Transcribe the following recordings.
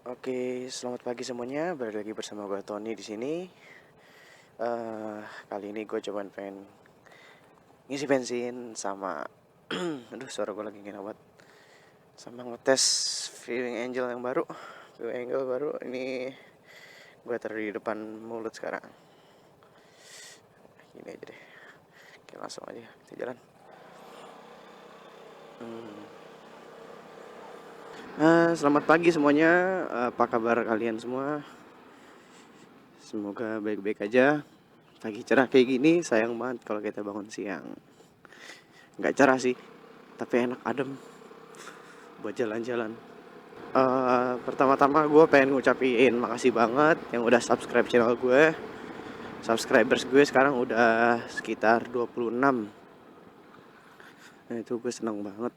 Oke, selamat pagi semuanya. Balik lagi bersama gue Tony di sini. Kali ini gue coba pengen ngisi bensin sama, aduh suara gue lagi gak banget. Sama ngetes Viewing Angel yang baru. Viewing Angel baru ini gue taruh di depan mulut sekarang. Gini aja deh. Oke, langsung aja kita jalan. Selamat pagi semuanya. Apa kabar kalian semua? Semoga baik-baik aja. Pagi cerah kayak gini sayang banget kalau kita bangun siang. Nggak cerah sih, tapi enak adem buat jalan-jalan. Pertama-tama gue pengen ngucapin makasih banget yang udah subscribe channel gue. Subscribers gue sekarang udah sekitar 26. Nah itu gue seneng banget.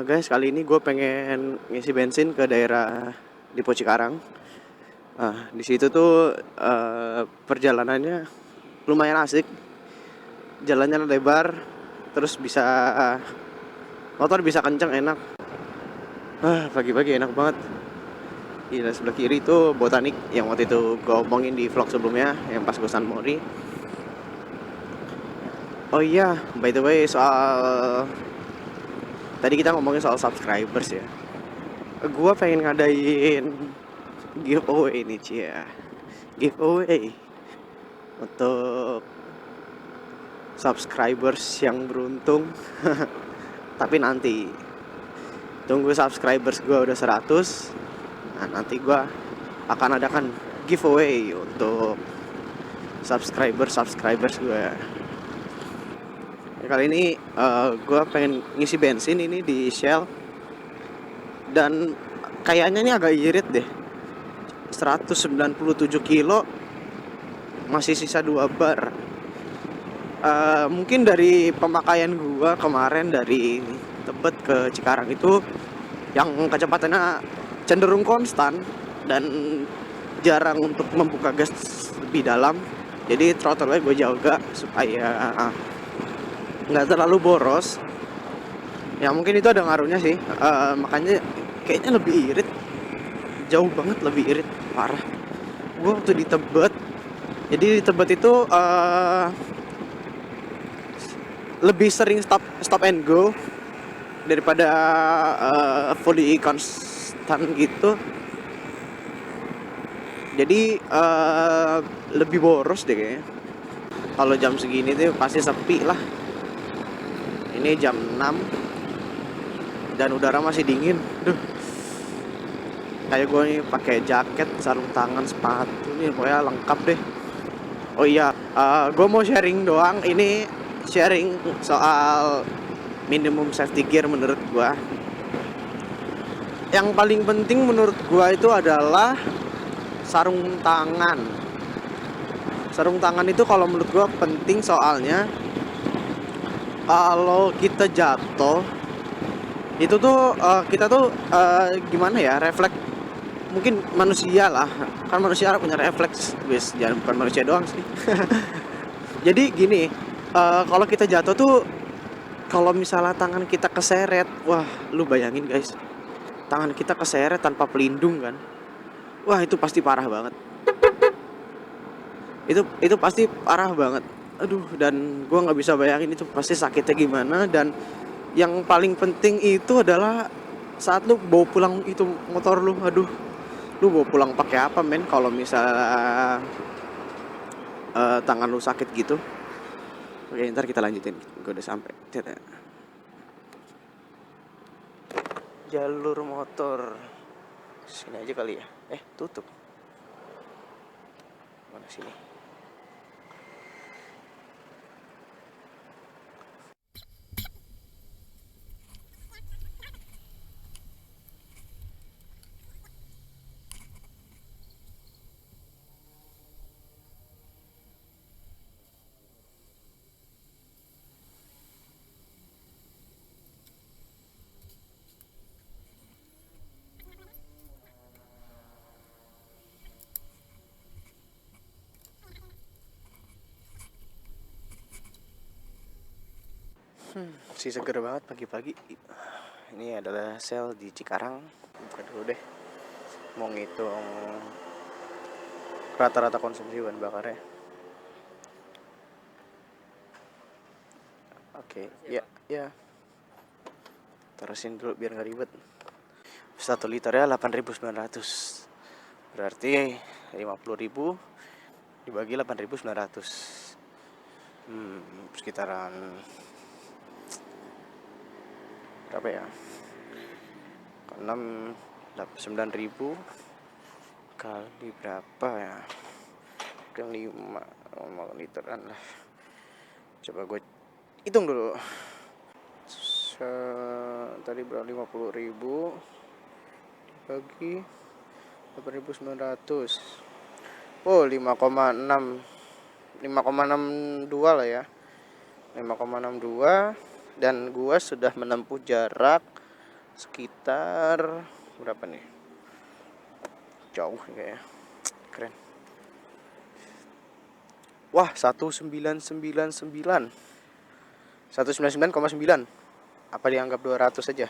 Guys, kali ini gue pengen ngisi bensin ke daerah Lipo Cikarang. Di situ tuh perjalanannya lumayan asik. Jalannya lebar, terus bisa motor bisa kenceng, enak. Pagi-pagi enak banget. Di sebelah kiri itu Botanik yang waktu itu gue omongin di vlog sebelumnya yang pas gue San Mori. Oh iya, by the way, soal tadi kita ngomongin soal subscribers ya. Gue pengen ngadain giveaway nih, Cia. Giveaway untuk subscribers yang beruntung. Tapi nanti tunggu subscribers gue udah 100. Nah, nanti gue akan adakan giveaway untuk subscribers gue. Kali ini gue pengen ngisi bensin ini di Shell. Dan kayaknya ini agak irit deh. 197 kilo, masih sisa 2 bar. Mungkin dari pemakaian gue kemarin dari Tebet ke Cikarang itu yang kecepatannya cenderung konstan dan jarang untuk membuka gas lebih dalam. Jadi throttle-nya gue jaga supaya nggak terlalu boros. Ya mungkin itu ada ngaruhnya sih. Makanya kayaknya lebih irit, jauh banget lebih irit, parah. Gue waktu di Tebet, jadi di Tebet itu lebih sering stop and go daripada fully konstan gitu. Jadi lebih boros deh kayaknya. Kalau jam segini tuh pasti sepi lah. Ini jam 6 dan udara masih dingin. Duh. Kayak gue nih pakai jaket, sarung tangan, sepatu nih pokoknya lengkap deh. Oh iya, gue mau sharing doang. Ini sharing soal minimum safety gear menurut gue. Yang paling penting menurut gue itu adalah sarung tangan. Sarung tangan itu kalau menurut gue penting soalnya kalau kita jatuh itu tuh kita tuh gimana ya, refleks. Mungkin manusia lah, kan manusia punya refleks, guys. Jangan bukan manusia doang sih. Jadi gini, kalau kita jatuh tuh, kalau misalnya tangan kita keseret, wah lu bayangin guys, tangan kita keseret tanpa pelindung kan, wah itu pasti parah banget. Itu pasti parah banget. Aduh, dan gue nggak bisa bayangin itu pasti sakitnya gimana. Dan yang paling penting itu adalah saat lu bawa pulang itu motor lu, aduh, lu bawa pulang pakai apa men? Kalau misalnya tangan lu sakit gitu. Oke, ntar kita lanjutin. Gue udah sampai. Jalur motor sini aja kali ya. Tutup. Mana sini? Masih seger banget pagi-pagi. ini adalah sel di Cikarang. Buka dulu deh, mau ngitung rata-rata konsumsi bahan bakarnya. Oke, ya. Terusin dulu biar nggak ribet. 1 liternya 8.900. Berarti 50.000 dibagi 8.900. Sekitaran berapa ya? 9.000 kali berapa ya? Yang 5 literan lah. Coba gue hitung dulu. Tadi berapa? 50.000 dibagi 8.900. Oh, 5,62 lah ya. 5,62, dan gua sudah menempuh jarak sekitar berapa nih? Jauh kayaknya. Keren. Wah, 1999. 199,9. Apa dianggap 200 aja?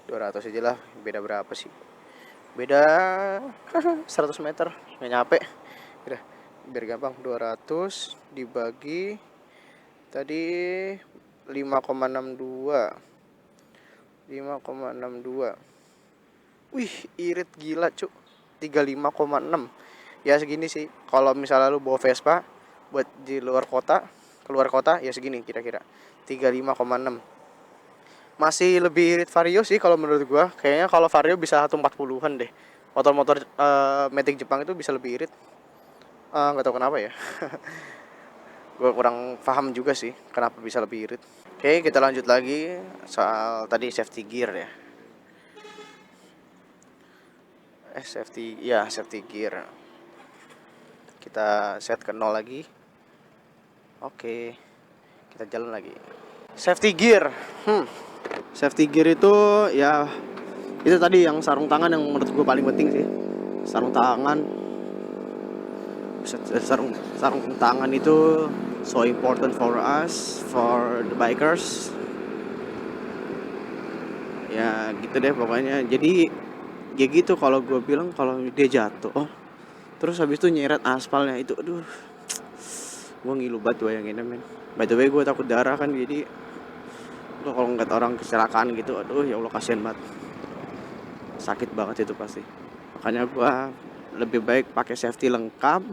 200 aja lah. Beda berapa sih? Beda 100 meter. Nggak nyampe. Udah, biar gampang. 200 dibagi tadi 5,62. 5,62. Wih, irit gila, cuk. 35,6. Ya segini sih. Kalau misalnya lu bawa Vespa buat di luar kota, keluar kota, ya segini kira-kira. 35,6. Masih lebih irit Vario sih kalau menurut gua. Kayaknya kalau Vario bisa 140-an deh. Motor-motor Matic Jepang itu bisa lebih irit. Nggak tahu kenapa ya. Gue kurang paham juga sih kenapa bisa lebih irit. Oke, kita lanjut lagi soal tadi safety gear ya. Safety gear. Kita set ke 0 lagi. Oke, kita jalan lagi. Safety gear. Safety gear itu ya itu tadi yang sarung tangan yang menurut gue paling penting sih. Sarung tangan itu so important for us, for the bikers. Ya gitu deh pokoknya. Jadi ya gitu, kalau gue bilang kalau dia jatuh terus habis itu nyeret aspalnya itu, aduh, gue ngilu banget bayanginnya, men. By the way, gue takut darah kan, jadi kalau ngeliat orang kecelakaan gitu, aduh ya Allah, kasihan banget, sakit banget itu pasti. Makanya gue lebih baik pakai safety lengkap.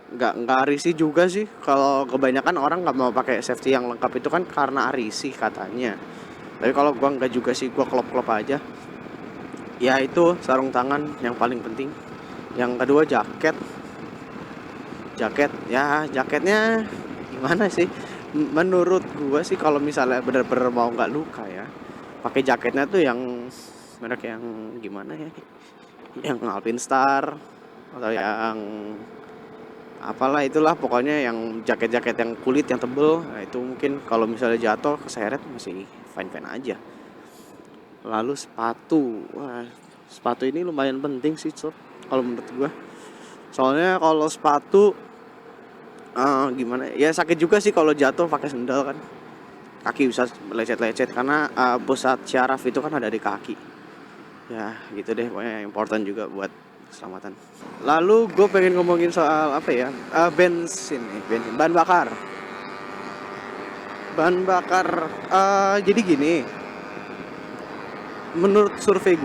Nggak risih juga sih. Kalau kebanyakan orang nggak mau pakai safety yang lengkap itu kan karena risih katanya. Tapi kalau gue nggak juga sih, gue klop aja. Ya itu sarung tangan yang paling penting. Yang kedua jaket. Ya jaketnya gimana sih? Menurut gue sih kalau misalnya bener-bener mau nggak luka ya, pakai jaketnya tuh yang merek yang gimana ya? Yang Alpinstar atau yang apalah itulah, pokoknya yang jaket-jaket yang kulit yang tebel. Nah, itu mungkin kalau misalnya jatuh keseret masih fine-fine aja. Lalu sepatu. Wah, sepatu ini lumayan penting sih, Sob, kalau menurut gua. Soalnya kalau sepatu gimana ya, sakit juga sih kalau jatuh pakai sendal kan. Kaki bisa lecet-lecet karena pusat syaraf itu kan ada di kaki. Ya, gitu deh, pokoknya important juga buat keselamatan. Lalu gue pengen ngomongin soal apa ya, bensin, bahan bakar. Jadi gini, menurut survei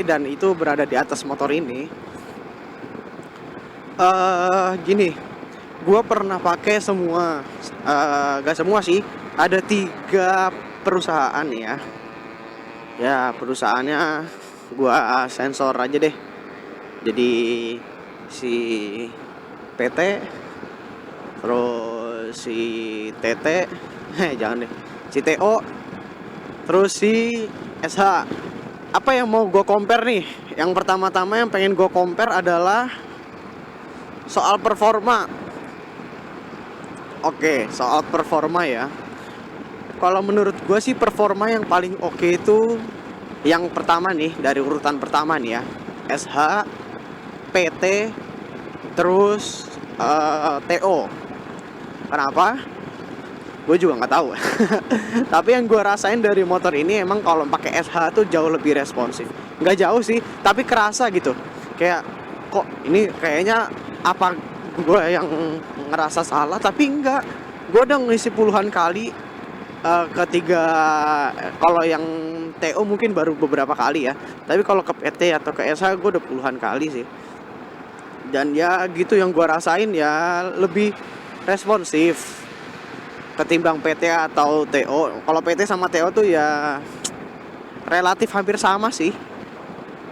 dan itu berada di atas motor ini. Gini, gue pernah pakai semua, gak semua sih, ada 3 perusahaan ya. Ya perusahaannya gua sensor aja deh. Jadi si PT, terus si TT, jangan deh, si TO, terus si SH. Apa yang mau gue compare nih? Yang pertama-tama yang pengen gue compare adalah soal performa. Oke, soal performa ya. Kalau menurut gue sih performa yang paling oke itu yang pertama nih, dari urutan pertama nih ya, SH, PT, terus TO. Kenapa? gue juga nggak tahu. Tapi yang gue rasain dari motor ini emang kalau pakai SH tuh jauh lebih responsif. Nggak jauh sih, tapi kerasa gitu. Kayak kok ini kayaknya apa gue yang ngerasa salah, tapi enggak. Gue udah ngisi puluhan kali. Ketiga, kalau yang TO mungkin baru beberapa kali ya. Tapi kalau ke PT atau ke SH gue udah puluhan kali sih. Dan ya gitu yang gue rasain ya lebih responsif ketimbang PT atau TO. Kalau PT sama TO tuh ya relatif hampir sama sih.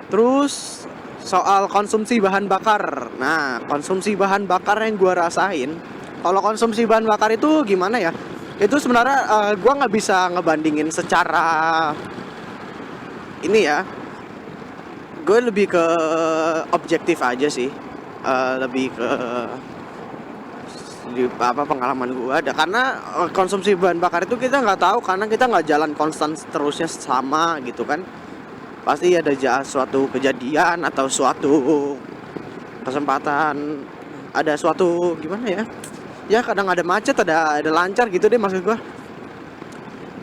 Terus soal konsumsi bahan bakar. Nah, konsumsi bahan bakar yang gue rasain, kalau konsumsi bahan bakar itu gimana ya? Itu sebenarnya gue nggak bisa ngebandingin secara ini ya. Gue lebih ke objektif aja sih. Lebih ke pengalaman gue ada, karena konsumsi bahan bakar itu kita nggak tahu, karena kita nggak jalan konstan terusnya sama gitu kan. Pasti ada suatu kejadian atau suatu kesempatan, ada suatu gimana ya, ya kadang ada macet, ada lancar gitu deh maksud gue.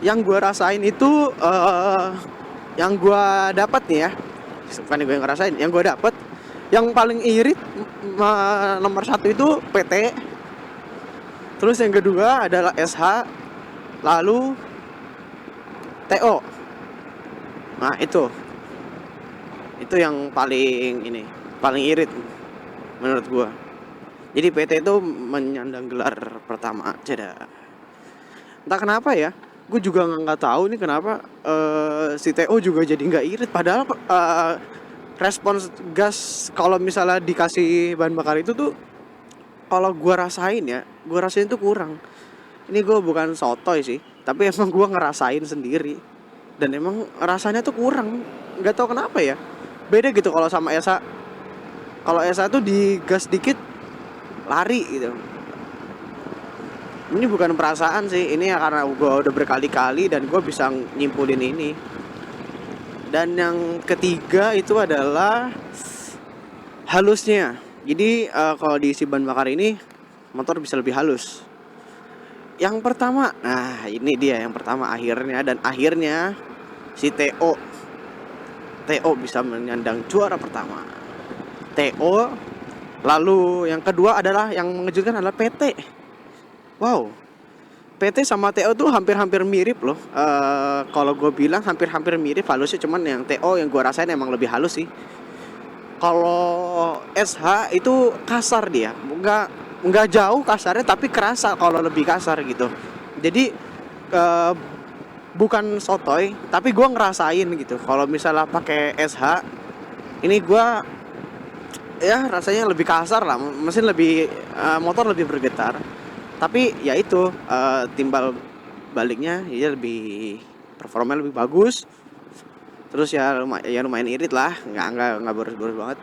Yang gue rasain itu yang gue dapat nih ya, bukan gue yang ngerasain, yang gue dapat yang paling irit nomor satu itu PT, terus yang kedua adalah SH, lalu TO. Nah itu yang paling irit menurut gua. Jadi PT itu menyandang gelar pertama, ceda. Entah kenapa ya, gue juga nggak tahu nih kenapa si TO juga jadi nggak irit. Padahal respons gas kalau misalnya dikasih bahan bakar itu tuh, kalau gua rasain tuh kurang. Ini gue bukan sotoy sih, tapi emang gua ngerasain sendiri. Dan emang rasanya tuh kurang. Nggak tahu kenapa ya. Beda gitu kalau sama ESA. Kalau ESA tuh digas dikit lari gitu. Ini bukan perasaan sih, ini ya karena gue udah berkali-kali dan gue bisa nyimpulin ini. Dan yang ketiga itu adalah halusnya. Jadi kalau diisi bahan bakar ini motor bisa lebih halus. Yang pertama, nah ini dia yang pertama akhirnya si TO bisa menyandang juara pertama. TO, lalu yang kedua adalah yang mengejutkan adalah PT. Wow, PT sama TO tuh hampir-hampir mirip loh. Kalau gue bilang hampir-hampir mirip halusnya, cuman yang TO yang gue rasain emang lebih halus sih. Kalau SH itu kasar dia, nggak jauh kasarnya, tapi kerasa kalau lebih kasar gitu. Jadi bukan sotoy, tapi gue ngerasain gitu. Kalau misalnya pakai SH, ini gue ya rasanya lebih kasar lah, mesin lebih motor lebih bergetar. Tapi ya itu timbal baliknya ya lebih performa lebih bagus. Terus ya lumayan irit lah, nggak boros-boros banget.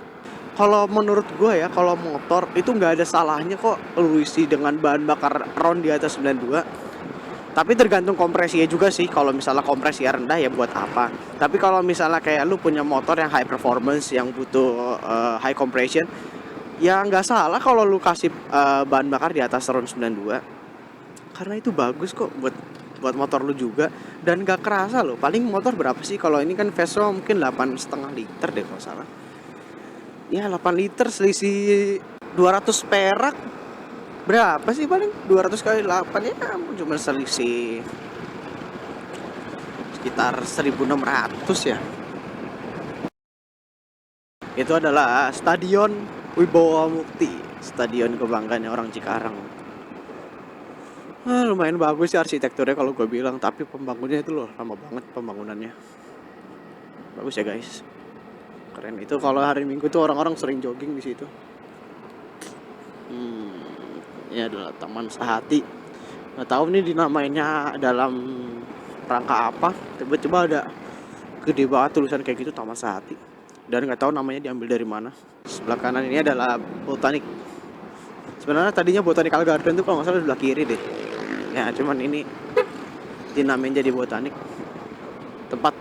Kalau menurut gue ya, kalau motor itu nggak ada salahnya kok lu isi dengan bahan bakar RON di atas 92. Tapi tergantung kompresinya juga sih. Kalau misalnya kompresi rendah ya buat apa. Tapi kalau misalnya kayak lu punya motor yang high performance, yang butuh high compression, ya nggak salah kalau lu kasih bahan bakar di atas RON 92. Karena itu bagus kok buat motor lu juga, dan gak kerasa loh. Paling motor berapa sih? Kalau ini kan Vespa mungkin 8,5 liter deh kalau salah. Ya 8 liter selisih 200 perak. Berapa sih paling? 200 kali 8 ya cuma selisih sekitar 1.600 ya. Itu adalah Stadion Wibawa Mukti, stadion kebanggaannya orang Cikarang. Lumayan bagus sih arsitekturnya kalau gue bilang, tapi pembangunnya itu loh lama banget pembangunannya. Bagus ya guys, keren. Itu kalau hari Minggu tuh orang-orang sering jogging di situ. Ini adalah Taman Sahati. Nggak tahu nih dinamainnya dalam rangka apa. Tiba-tiba ada gede banget tulisan kayak gitu, Taman Sahati. Dan nggak tahu namanya diambil dari mana. Sebelah kanan ini adalah botanik. Sebenarnya tadinya Botanical Garden tuh kalau nggak salah sebelah kiri deh. Ya cuman ini dinamain jadi botanik. Tempat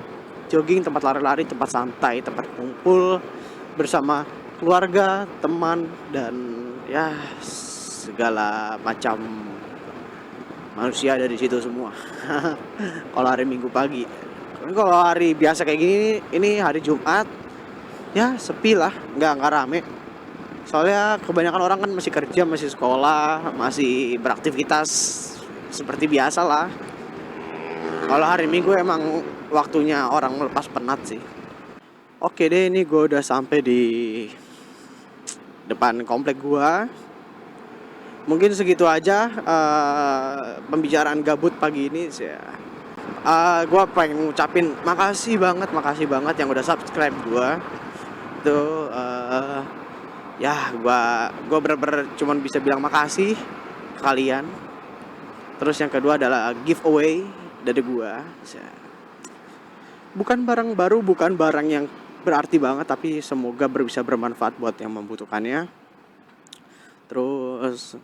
jogging, tempat lari-lari, tempat santai, tempat kumpul bersama keluarga, teman, dan ya segala macam manusia ada di situ semua. Kalau hari Minggu pagi. Tapi kalau hari biasa kayak gini, ini hari Jumat, ya sepi lah, nggak rame. Soalnya kebanyakan orang kan masih kerja, masih sekolah, masih beraktivitas seperti biasa lah. Kalau hari Minggu emang waktunya orang melepas penat sih. Oke deh, ini gue udah sampai di depan komplek gua. Mungkin segitu aja pembicaraan gabut pagi ini sih. Gua pengen ngucapin makasih banget yang udah subscribe gua. Itu ya gua bener-bener cuman bisa bilang makasih ke kalian. Terus yang kedua adalah giveaway dari gua. Bukan barang baru, bukan barang yang berarti banget, tapi semoga bisa bermanfaat buat yang membutuhkannya. Terus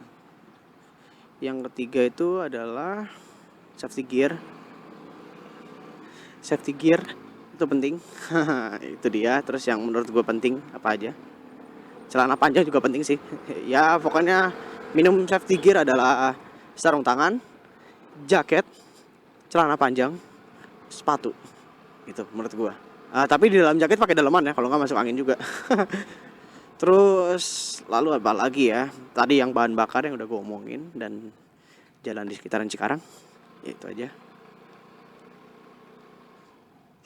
yang ketiga itu adalah safety gear. Safety gear itu penting. Itu dia. Terus yang menurut gue penting apa aja? Celana panjang juga penting sih. Ya pokoknya minimum safety gear adalah sarung tangan, jaket, celana panjang, sepatu. Itu menurut gue. Tapi di dalam jaket pakai daleman ya, kalau nggak masuk angin juga. Terus lalu apa lagi ya? Tadi yang bahan bakar yang udah gue omongin, dan jalan di sekitaran Cikarang. Ya itu aja.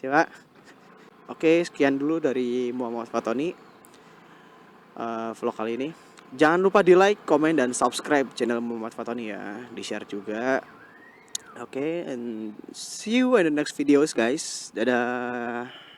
Coba. Oke, sekian dulu dari Muhammad Fatoni vlog kali ini. Jangan lupa di like, komen, dan subscribe channel Muhammad Fatoni ya. Di share juga. Oke, and see you in the next videos guys. Dadah.